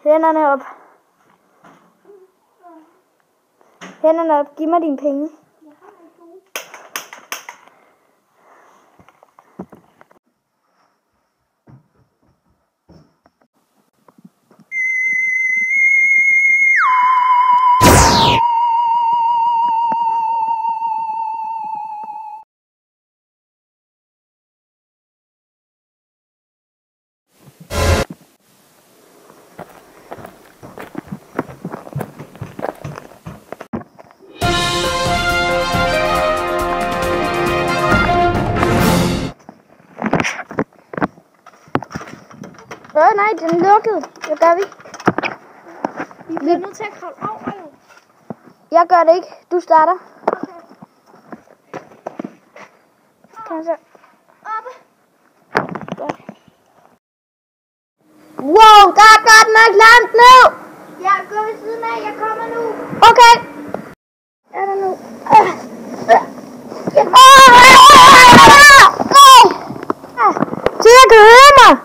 Hænderne op. Hænderne op. Giv mig dine penge. Nej, den er lukket. Hvad gør vi? Vi bliver nødt til at kravle over, jo. Jeg gør det ikke. Du starter. Okay. Kom så. Oppe. Godt. Wow, der er godt nok langt nu. Ja, gå ved siden af. Jeg kommer nu. Okay. Er der nu? Tia, kan du høre mig?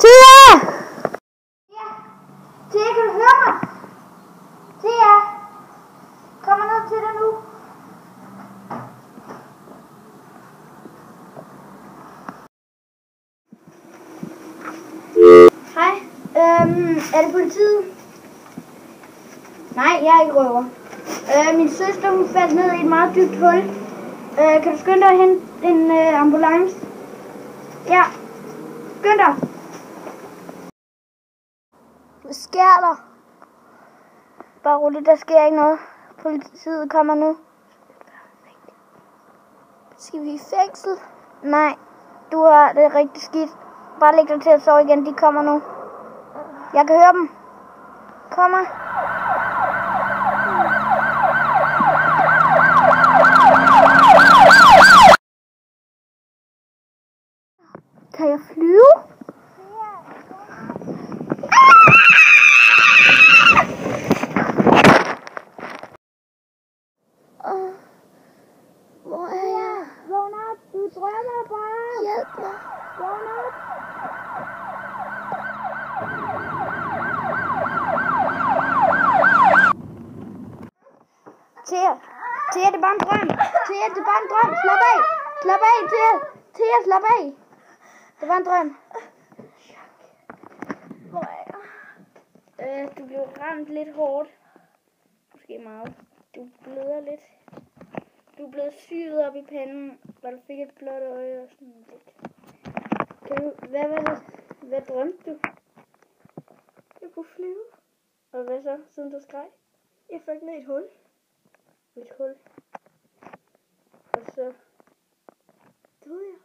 Tia! Ja. Tia, kan du høre mig? Tia. Kommer ned til dig nu. Hej. Er det politiet? Nej, jeg er ikke røver. Min søster, hun faldt ned i et meget dybt hul. Kan du skynde dig at hente en ambulance? Ja. Skynd dig. Hvad sker der? Bare roligt, der sker ikke noget. Politiet kommer nu. Skal vi i fængsel? Nej, du har det rigtig skidt. Bare læg dig til at sove igen, de kommer nu. Jeg kan høre dem. Kommer. Kan jeg flyve? Hvor er jeg? Vågn op. Du drømmer bare. Hjælp mig. Vågn op. Thea, det er bare en drøm. Thea, det er bare en drøm. Slap af. Slap af, Thea. Thea, slap af. Det var en drøm. Hvor er jeg? Du blev ramt lidt hårdt. Måske meget. Du bløder lidt. Du er blevet syet op i panden, og du fik et blåt øje og sådan lidt. Hvad var det? Hvad drømte du? Jeg kunne flyve. Og hvad så, siden du skreg? Jeg faldt ned i et hul. Et hul. Og så Døde jeg?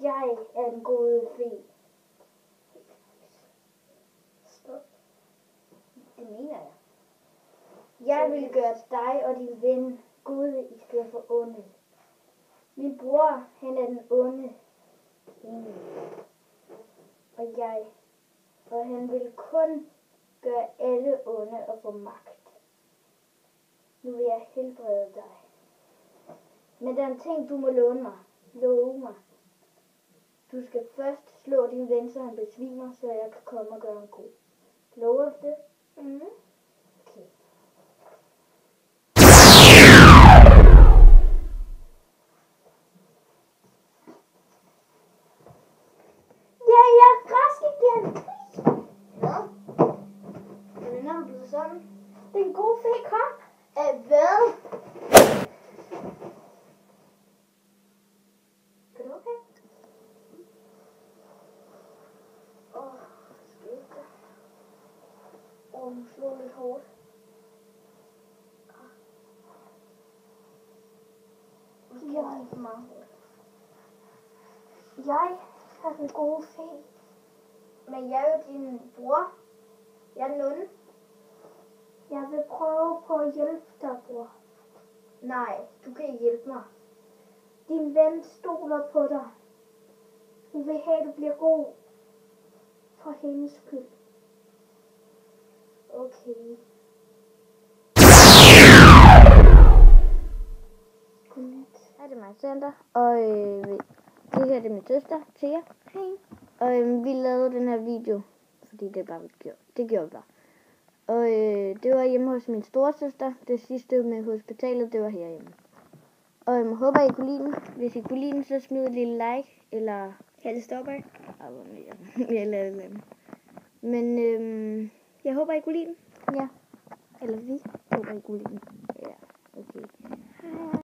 jeg er en god fe. Stop. Det mener jeg. Jeg vil gøre dig og din ven gode i stedet for onde. Min bror, han er den onde. Og han vil kun gøre alle onde og få magt. Nu vil jeg helbrede dig. Men der er en ting, du må love mig. Du skal først slå din ven, så han besvimer, så jeg kan komme og gøre ham god. Lover du det? Mhm. Okay. Ja, jeg er rask igen. Hvad? Hvordan er du blevet sådan? Den gode fe kom. Hvad? Er du okay? Skete der? Hun slog lidt hårdt. Jeg Ikke meget hårdt. Jeg er den gode fe. Men jeg er jo din bror. Jeg er den onde. Jeg vil prøve på at hjælpe dig, bror. Nej, du kan ikke hjælpe mig. Din ven stoler på dig. Hun vil have, at du bliver god. For hendes skyld. Okay. Godnat. Her er det mig, Sander. Og det her er min søster, Thea. Hej. Og vi lavede den her video, fordi det bare det gjorde vi bare. Og det var hjemme hos min storesøster. Det sidste med hospitalet, det var herhjemme. Og jeg håber, I kunne lide den. Hvis I kunne lide den, så smid et lille like, eller Helst opad. abonner, eller et eller andet. Men Jeg håber, I kunne lide den. ja, eller vi håber, I kunne lide den. Ja, okay.